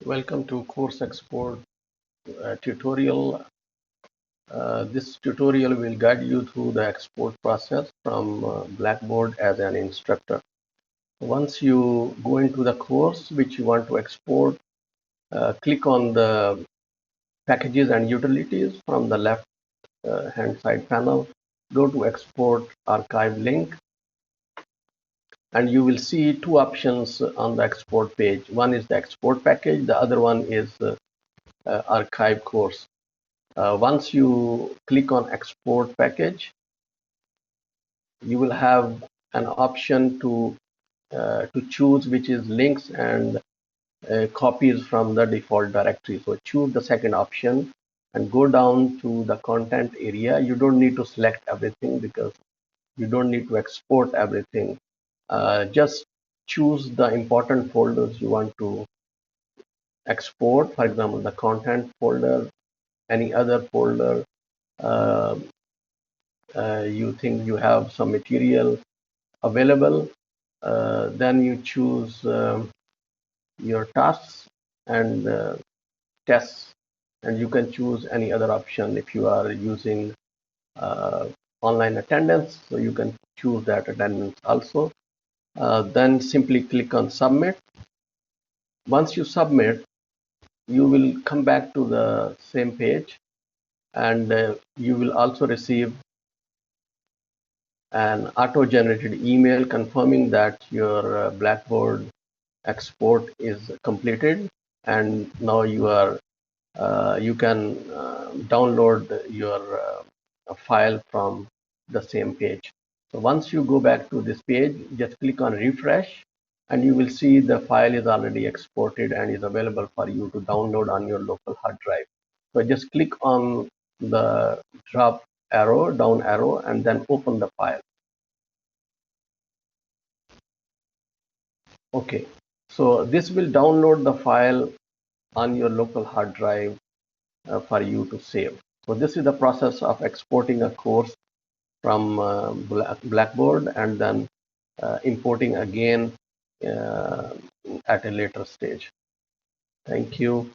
Welcome to course export tutorial. This tutorial will guide you through the export process from Blackboard as an instructor. Once you go into the course which you want to export, click on the packages and utilities from the left hand side panel. Go to export archive link and you will see two options on the export page. One is the export package, the other one is archive course. Once you click on export package, you will have an option to choose which is links and copies from the default directory. So choose the second option and go down to the content area. You don't need to select everything because you don't need to export everything. Just choose the important folders you want to export. For example, the content folder, any other folder. Uh, you think you have some material available, then you choose your tasks and tests, and you can choose any other option. If you are using online attendance, so you can choose that attendance also. Then simply click on submit. Once you submit, you will come back to the same page, and you will also receive an auto-generated email confirming that your Blackboard export is completed, and now you can download your file from the same page. So once you go back to this page, just click on refresh, and you will see the file is already exported and is available for you to download on your local hard drive. So just click on the drop arrow, down arrow, and then open the file. Okay, so this will download the file on your local hard drive for you to save. So this is the process of exporting a course from Blackboard and then importing again at a later stage. Thank you.